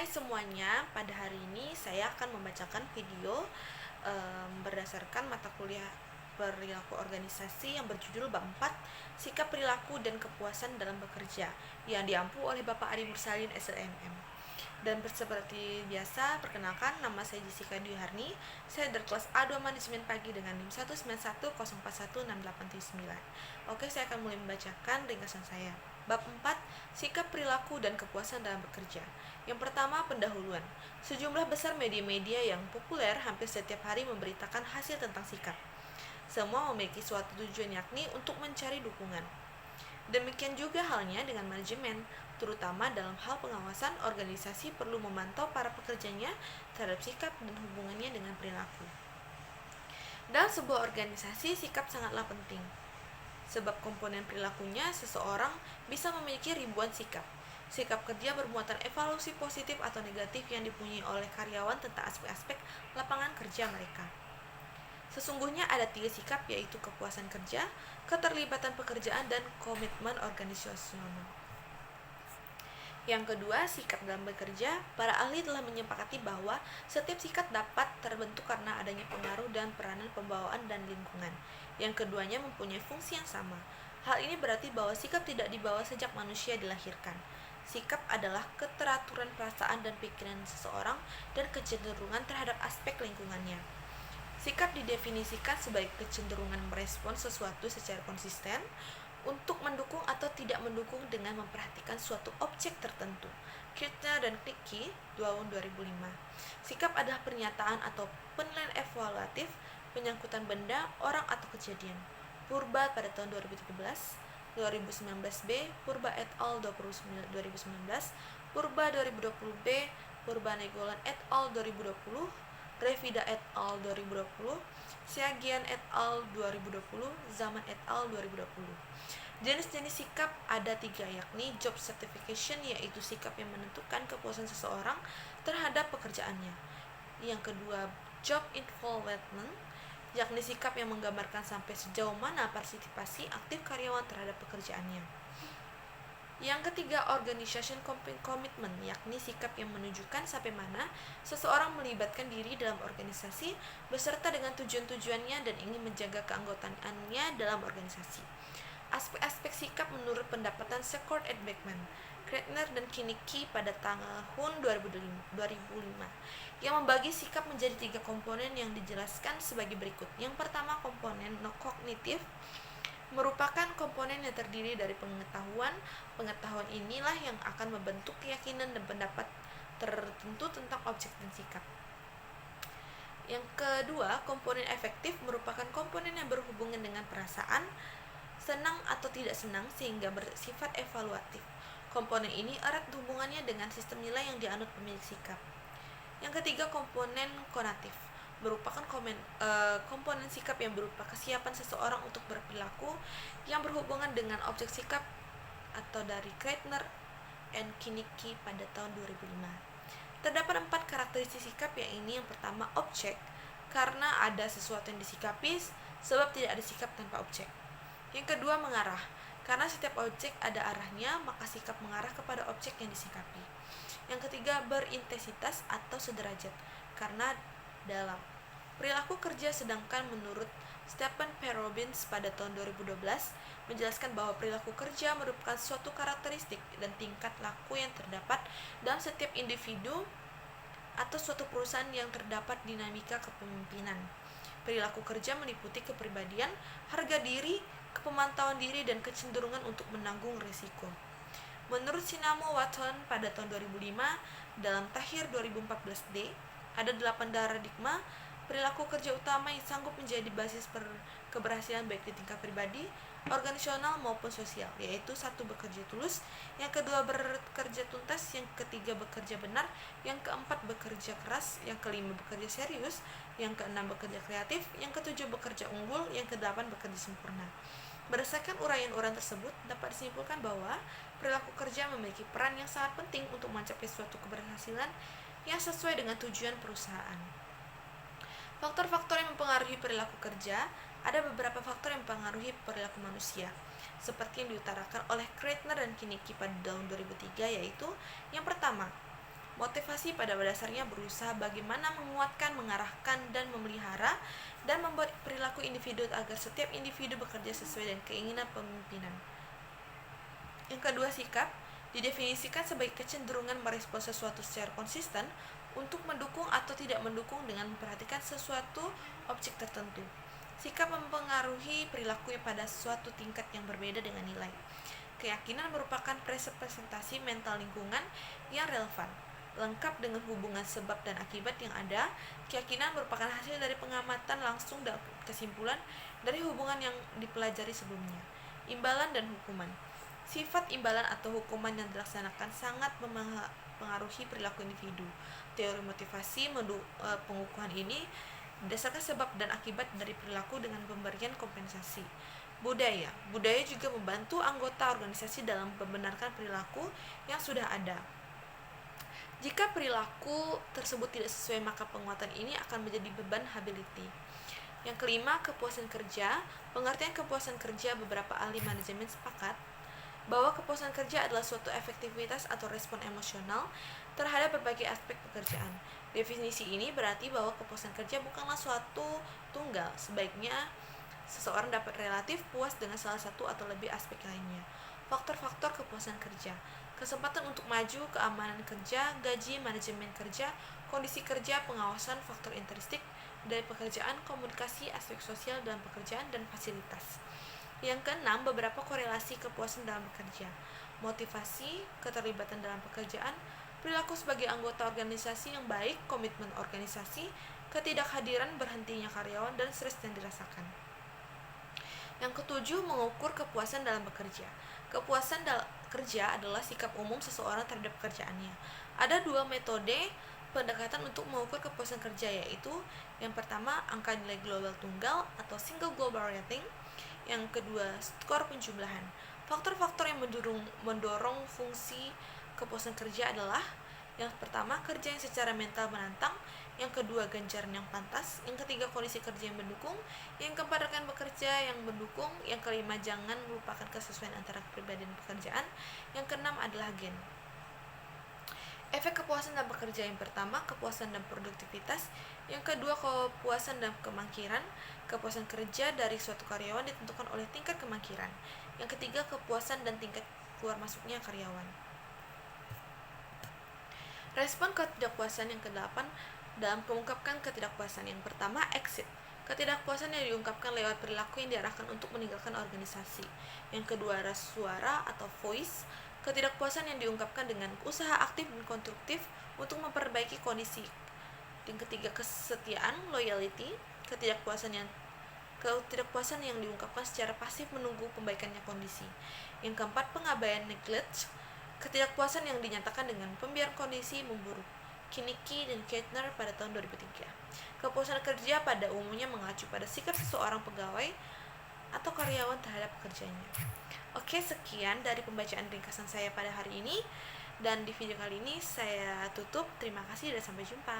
Hai semuanya, pada hari ini saya akan membacakan video berdasarkan mata kuliah perilaku organisasi yang berjudul Bab 4 Sikap Perilaku dan Kepuasan dalam Bekerja yang diampu oleh Bapak Ari Mursalin SLMM. Dan seperti biasa, perkenalkan, nama saya Jessica Dwi Harni. Saya dari kelas A2 Manajemen Pagi dengan NIM 191041689. Oke, saya akan mulai membacakan ringkasan saya. Bab 4, Sikap Perilaku dan Kepuasan dalam Bekerja. Yang pertama, pendahuluan. Sejumlah besar media-media yang populer hampir setiap hari memberitakan hasil tentang sikap. Semua memiliki suatu tujuan, yakni untuk mencari dukungan. Demikian juga halnya dengan manajemen, terutama dalam hal pengawasan. Organisasi perlu memantau para pekerjanya terhadap sikap dan hubungannya dengan perilaku. Dalam sebuah organisasi, sikap sangatlah penting, sebab komponen perilakunya seseorang bisa memiliki ribuan sikap. Sikap kerja bermuatan evaluasi positif atau negatif yang dipunyai oleh karyawan tentang aspek-aspek lapangan kerja mereka. Sesungguhnya ada 3 sikap, yaitu kepuasan kerja, keterlibatan pekerjaan, dan komitmen organisasional. Yang kedua, sikap dalam bekerja. Para ahli telah menyepakati bahwa setiap sikap dapat terbentuk karena adanya pengaruh dan peranan pembawaan dan lingkungan. Yang keduanya mempunyai fungsi yang sama. Hal ini berarti bahwa sikap tidak dibawa sejak manusia dilahirkan. Sikap adalah keteraturan perasaan dan pikiran seseorang dan kecenderungan terhadap aspek lingkungannya. Sikap didefinisikan sebagai kecenderungan merespon sesuatu secara konsisten untuk mendukung atau tidak mendukung dengan memperhatikan suatu objek tertentu. Kirtner dan Klicki, tahun 2005. Sikap adalah pernyataan atau penilaian evaluatif penyangkutan benda, orang, atau kejadian. Purba pada tahun 2013, 2019b, Purba et al. 2019, Purba 2020b, Purba Negolan et al. 2020, Revida et al. 2020, Siagian et al. 2020, Zaman et al. 2020. Jenis-jenis sikap ada 3, yakni job certification, yaitu sikap yang menentukan kepuasan seseorang terhadap pekerjaannya. Yang kedua, job involvement, yakni sikap yang menggambarkan sampai sejauh mana partisipasi aktif karyawan terhadap pekerjaannya. Yang ketiga, organization commitment, yakni sikap yang menunjukkan sampai mana seseorang melibatkan diri dalam organisasi beserta dengan tujuan-tujuannya dan ingin menjaga keanggotaannya dalam organisasi. Aspek-aspek sikap menurut pendapatan Secord et Beckman, Kreitner dan Kinnicky pada tahun 2005, yang membagi sikap menjadi 3 komponen yang dijelaskan sebagai berikut. Yang pertama, komponen kognitif, merupakan komponen yang terdiri dari pengetahuan. Pengetahuan inilah yang akan membentuk keyakinan dan pendapat tertentu tentang objek dan sikap. Yang kedua, komponen efektif merupakan komponen yang berhubungan dengan perasaan, senang atau tidak senang, sehingga bersifat evaluatif. Komponen ini erat hubungannya dengan sistem nilai yang dianut pemilik sikap. Yang ketiga, komponen konatif merupakan komponen sikap yang berupa kesiapan seseorang untuk berperilaku yang berhubungan dengan objek sikap, atau dari Kreitner and Kinnicky pada tahun 2005. Terdapat 4 karakteristik sikap, yang ini yang pertama, objek, karena ada sesuatu yang disikapi, sebab tidak ada sikap tanpa objek. Yang kedua, mengarah, karena setiap objek ada arahnya, maka sikap mengarah kepada objek yang disikapi. Yang ketiga, berintensitas atau sederajat, karena dalam perilaku kerja. Sedangkan menurut Stephen P. Robbins pada tahun 2012 menjelaskan bahwa perilaku kerja merupakan suatu karakteristik dan tingkat laku yang terdapat dalam setiap individu atau suatu perusahaan yang terdapat dinamika kepemimpinan. Perilaku kerja meliputi kepribadian, harga diri, kepemantauan diri, dan kecenderungan untuk menanggung risiko. Menurut Sinamo Watson pada tahun 2005 dalam Tahir 2014d, ada 8 paradigma perilaku kerja utama yang sanggup menjadi basis keberhasilan baik di tingkat pribadi, organisasional maupun sosial, yaitu 1. Bekerja tulus, yang kedua bekerja tuntas, yang ketiga bekerja benar, yang keempat bekerja keras, yang kelima bekerja serius, yang keenam bekerja kreatif, yang ketujuh bekerja unggul, yang kedelapan bekerja sempurna. Berdasarkan uraian-uraian tersebut, dapat disimpulkan bahwa perilaku kerja memiliki peran yang sangat penting untuk mencapai suatu keberhasilan yang sesuai dengan tujuan perusahaan. Faktor-faktor yang mempengaruhi perilaku kerja. Ada beberapa faktor yang mempengaruhi perilaku manusia, seperti yang diutarakan oleh Kreitner dan Kinnicky pada tahun 2003, yaitu yang pertama, Motivasi pada dasarnya berusaha bagaimana menguatkan, mengarahkan, dan memelihara dan membuat perilaku individu agar setiap individu bekerja sesuai dengan keinginan pemimpinan. Yang kedua, sikap didefinisikan sebagai kecenderungan merespons sesuatu secara konsisten untuk mendukung atau tidak mendukung dengan memperhatikan sesuatu objek tertentu. Sikap mempengaruhi perilaku pada suatu tingkat yang berbeda dengan nilai. Keyakinan merupakan representasi mental lingkungan yang relevan, lengkap dengan hubungan sebab dan akibat yang ada. Keyakinan merupakan hasil dari pengamatan langsung dan kesimpulan dari hubungan yang dipelajari sebelumnya. Imbalan dan hukuman. Sifat imbalan atau hukuman yang dilaksanakan sangat mempengaruhi perilaku individu. Teori motivasi pengukuhan ini berdasarkan sebab dan akibat dari perilaku dengan pemberian kompensasi. Budaya juga membantu anggota organisasi dalam membenarkan perilaku yang sudah ada. Jika perilaku tersebut tidak sesuai, maka penguatan ini akan menjadi beban hability. Yang kelima, kepuasan kerja. Pengertian kepuasan kerja, beberapa ahli manajemen sepakat bahwa kepuasan kerja adalah suatu efektivitas atau respon emosional terhadap berbagai aspek pekerjaan. Definisi ini berarti bahwa kepuasan kerja bukanlah suatu tunggal. Sebaiknya seseorang dapat relatif puas dengan salah satu atau lebih aspek lainnya. Faktor-faktor kepuasan kerja: kesempatan untuk maju, keamanan kerja, gaji, manajemen kerja, kondisi kerja, pengawasan, faktor intrinsik dari pekerjaan, komunikasi, aspek sosial dalam pekerjaan, dan fasilitas. Yang keenam, beberapa korelasi kepuasan dalam bekerja: motivasi, keterlibatan dalam pekerjaan, perilaku sebagai anggota organisasi yang baik, komitmen organisasi, ketidakhadiran berhentinya karyawan, dan stres yang dirasakan. Yang ketujuh, mengukur kepuasan dalam bekerja. Kepuasan dalam kerja adalah sikap umum seseorang terhadap pekerjaannya. Ada dua metode pendekatan untuk mengukur kepuasan kerja, yaitu yang pertama, angka nilai global tunggal atau single global rating. Yang kedua, skor penjumlahan. Faktor-faktor yang mendorong fungsi kepuasan kerja adalah: yang pertama, kerja yang secara mental menantang; yang kedua, ganjaran yang pantas; yang ketiga, kondisi kerja yang mendukung; yang keempat, rekan bekerja yang mendukung; yang kelima, jangan melupakan kesesuaian antara kepribadian dan pekerjaan; yang keenam adalah gen. Efek kepuasan dalam bekerja: yang pertama, kepuasan dan produktivitas; yang kedua, kepuasan dan kemakmuran. Kepuasan kerja dari suatu karyawan ditentukan oleh tingkat kemakmuran. Yang ketiga, kepuasan dan tingkat keluar masuknya karyawan. Respon ketidakpuasan yang kedelapan dalam mengungkapkan ketidakpuasan: yang pertama, exit. Ketidakpuasan yang diungkapkan lewat perilaku yang diarahkan untuk meninggalkan organisasi. Yang kedua, suara atau voice. Ketidakpuasan yang diungkapkan dengan usaha aktif dan konstruktif untuk memperbaiki kondisi. Yang ketiga, kesetiaan, loyalty. Ketidakpuasan yang diungkapkan secara pasif menunggu pembaikannya kondisi. Yang keempat, pengabaian, neglect. Ketidakpuasan yang dinyatakan dengan pembiaran kondisi memburuk. Kinnicky dan Kettner pada tahun 2003. Kepuasan kerja pada umumnya mengacu pada sikap seseorang pegawai atau karyawan terhadap pekerjaannya. Oke, sekian dari pembacaan ringkasan saya pada hari ini, dan di video kali ini saya tutup. Terima kasih dan sampai jumpa.